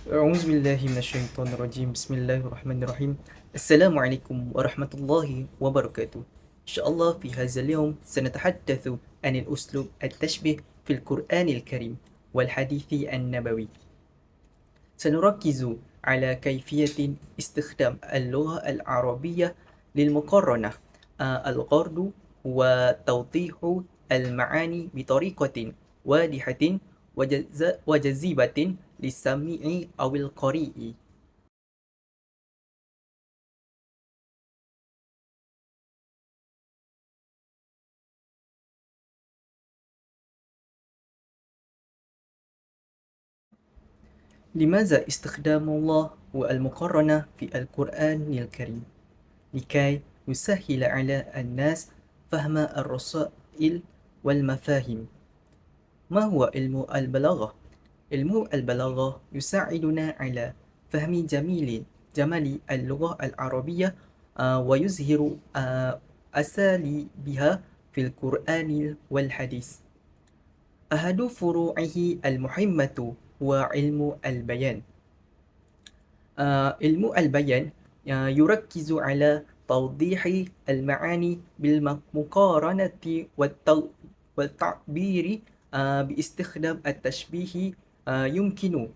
أعوذ بالله من الشيطان الرجيم بسم الله الرحمن الرحيم السلام عليكم ورحمة الله وبركاته إن شاء الله في هذا اليوم سنتحدث عن الأسلوب التشبيه في القرآن الكريم والحديث النبوي. سنركز على كيفية استخدام اللغة العربية للمقارنة. الغرض هو توضيح المعاني بطريقة واضحة وجذابة للسامع أو القارئ. لماذا استخدام الله والمقارنة في القرآن الكريم؟ لكي يسهل على الناس فهم الرسائل والمفاهيم. ما هو علم البلاغة؟ علم البلاغة يساعدنا على فهم جمال اللغة العربية ويظهر أساليبها في القرآن والحديث. أحد فروعه المهمة هو علم البيان. علم البيان يركز على توضيح المعاني بالمقارنة والتعبير باستخدام التشبيه. يمكن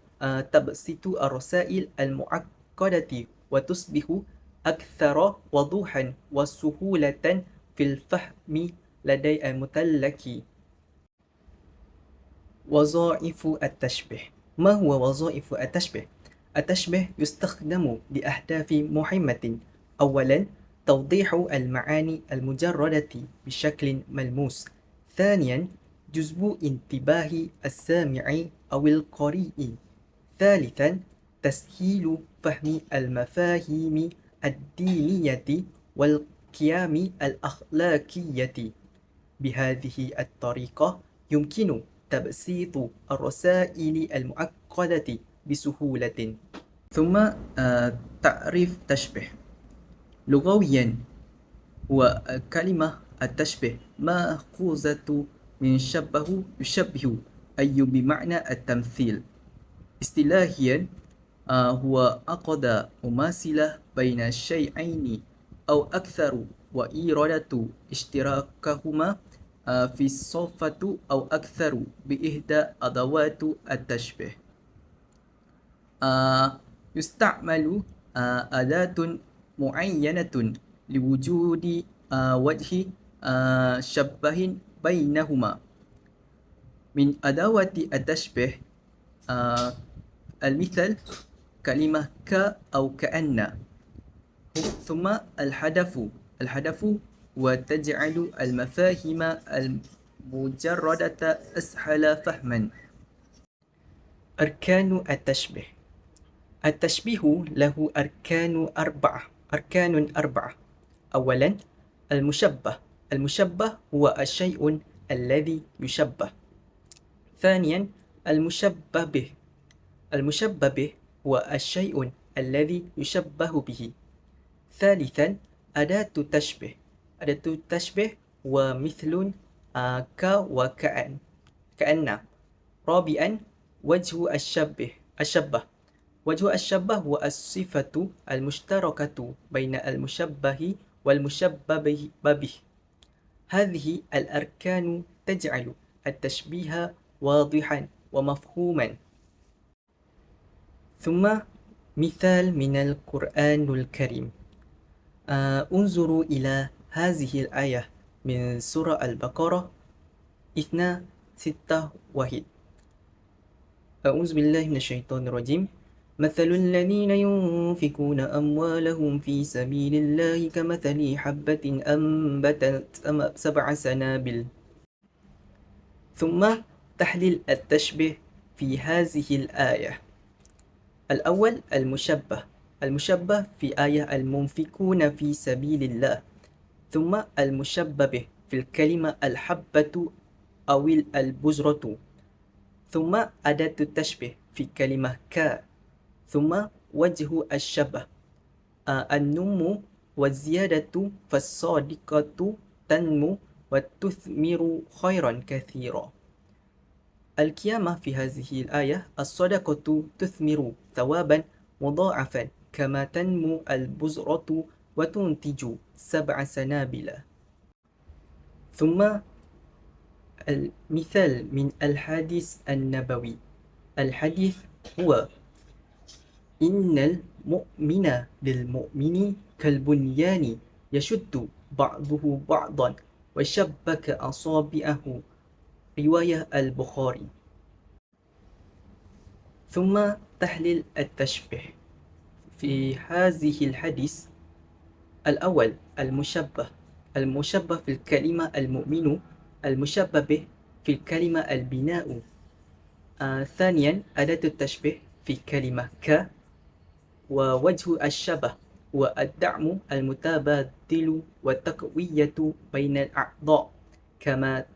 تبسيط الرسائل المعقدة وتصبح أكثر وضوحا وسهولة في الفهم لدى المتلقي. وظائف التشبيه. ما هو وظائف التشبيه؟ التشبيه يستخدم لأهداف مهمة. أولاً، توضيح المعاني المجردة بشكل ملموس. ثانياً، جذب انتباه السامع أو القارئ. ثالثاً، تسهيل فهم المفاهيم الدينية والقيم الأخلاقية. بهذه الطريقة يمكن تبسيط الرسائل المعقدة بسهولة. ثم تعريف تشبه. لغويا هو كلمة التشبه مأخوذة من شبه يشبه أي بمعنى التمثيل. اصطلاحيا هو عقد مماثلة بين الشيئين أو أكثر وإرادة اشتراكهما في الصفة أو أكثر بإحدى أدوات التشبيه. يستعمل أداة معينة لوجود وجه شبه بينهما. من أدوات التشبيه المثال كلمة ك أو كأن. ثم الهدف وتجعل المفاهيم المجردة أسهل فهما. أركان التشبيه. التشبيه له أركان أربعة. أولاً، المشبه هو الشيء الذي يشبه. ثانياً، المشبه به هو الشيء الذي يشبه به. ثالثاً، أداة التشبيه هو مثل ك كأن. رابعاً، وجه الشبه. وجه الشبه هو الصفة المشتركة بين المشبه والمشبه به. هذه الأركان تجعل التشبيه واضحاً ومفهوماً. ثم مثال من القرآن الكريم. انظروا إلى هذه الآية من سورة البقرة 261. أعوذ بالله من الشيطان الرجيم. مثل الذين ينفقون أموالهم في سبيل الله كمثل حبة أنبتت 7 سنابل. ثم تحليل التشبيه في هذه الآية. الأول، المشبه في آية المنفقون في سبيل الله. ثم المشبه في الكلمة الحبة أو البذرة. ثم أداة التشبيه في كلمة ك. ثم وجه الشبه النمو والزيادة، فالصادقة تنمو وتثمر خيرا كثيرا. القيامة في هذه الآية الصدقة تثمر ثوابا مضاعفا كما تنمو البذرة وتنتج 7 سنابل. ثم المثال من الحديث النبوي. الحديث هو: إن المؤمن للمؤمن كالبنيان يشد بعضه بعضا وشبك أصابعه. رواية البخاري. ثم تحليل التشبيه في هذه الحديث. الأول المشبه. المشبه في الكلمة المؤمن، المشبه به في الكلمة البناء. ثانيا أداة التشبيه في كلمة ك. ووجه الشبه هو الدعم المتبادل والتقوية بين الأعضاء، كما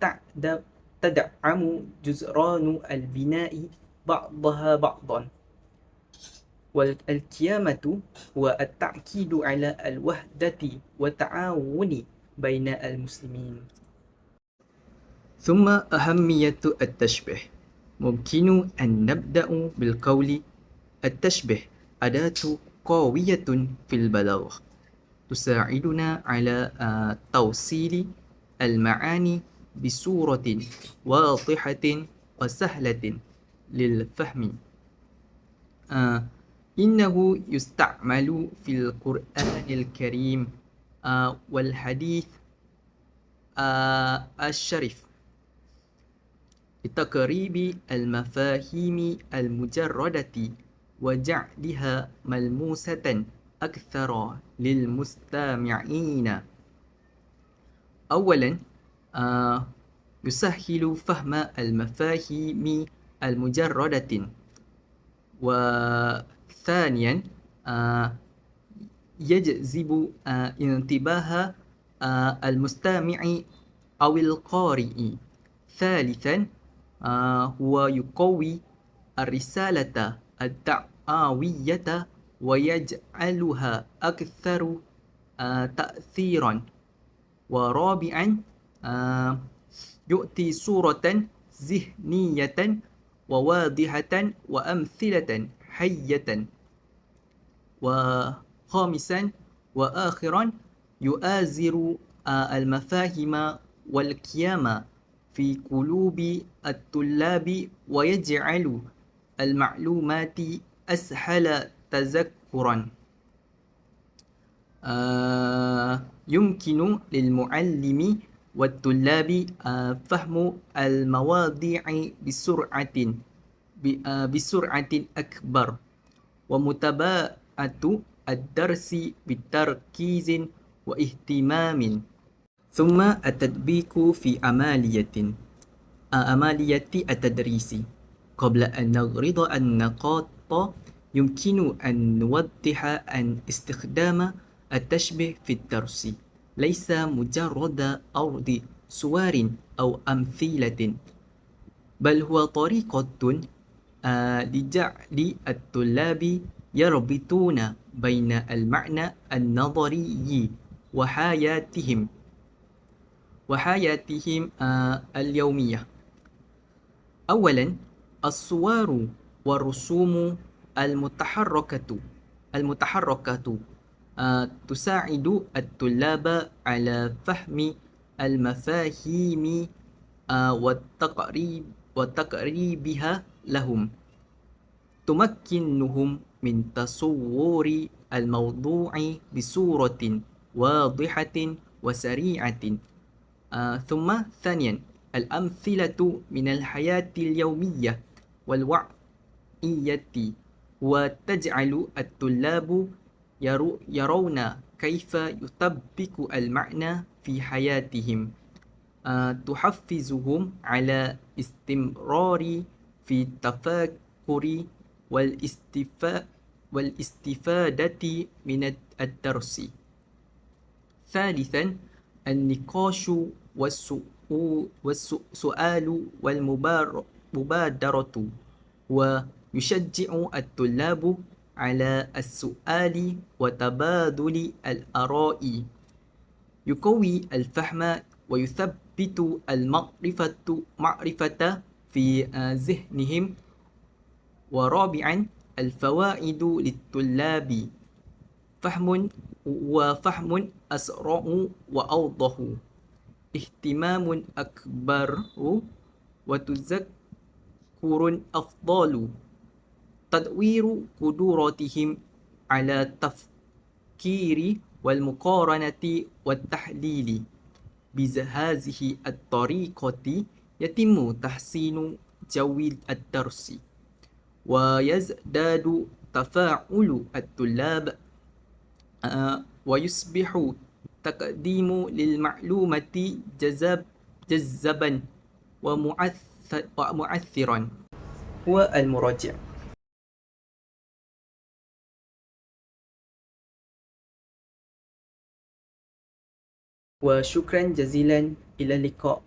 تدعم جزران البناء بعضها بعضا. والقيامة هو التأكيد على الوحدة والتعاون بين المسلمين. ثم أهمية التشبيه. ممكن أن نبدأ بالقول: التشبيه أداة قوية في البلاغة تساعدنا على توصيل المعاني بصورة واضحة وسهلة للفهم. إنه يستعمل في القرآن الكريم والحديث الشريف لتقريب المفاهيم المجردة وجعلها ملموسة أكثر للمستمعين. أولا، يسهل فهم المفاهيم المجردة. وثانيا، يجذب انتباه المستمع أو القارئ. ثالثا، هو يقوي الرسالة الدعوية ويجعلها أكثر تأثيرا. ورابعا، يؤتي صورة ذهنية وواضحة وأمثلة حية. وخامسا وآخرا، يؤازر المفاهيم والقيم في قلوب الطلاب ويجعل المعلومات أسهل تذكرا. يمكن للمعلم والطلاب فهم المواضيع بسرعة أكبر ومتابعة الدرس بتركيز واهتمام. ثم التطبيق في عملية التدريس. قبل أن نغرض النقاط، يمكن أن نوضح أن استخدام التشبيه في الدرس ليس مجرد عرض صور أو أمثلة، بل هو طريقة لجعل الطلاب يربطون بين المعنى النظري وحياتهم اليومية. أولا، الصور والرسوم المتحركة تساعد الطلاب على فهم المفاهيم وتقريبها لهم. تمكنهم من تصور الموضوع بصورة واضحة وسريعة. ثم ثانيا، الأمثلة من الحياة اليومية والواقعية، وتجعل الطلاب يرون كيف يطبق المعنى في حياتهم. تحفزهم على استمرار في التفكر والاستفادة من الدرس. ثالثا، النقاش والسؤال والمبادرة، ويشجع الطلاب على السؤال وتبادل الآراء. يقوي الفهم ويثبت المعرفة في ذهنهم. ورابعا الفوائد للطلاب فهم أسرع وأوضح، اهتمام أكبر وتذكر أفضل، تطوير قدراتهم على التفكير والمقارنة والتحليل. بهذه الطريقة يتم تحسين جو الدرس، ويزداد تفاعل الطلاب، ويصبح تقديم للمعلومة جذابا ومؤثرا. هو المراجع. وشكرا جزيلا، إلى اللقاء.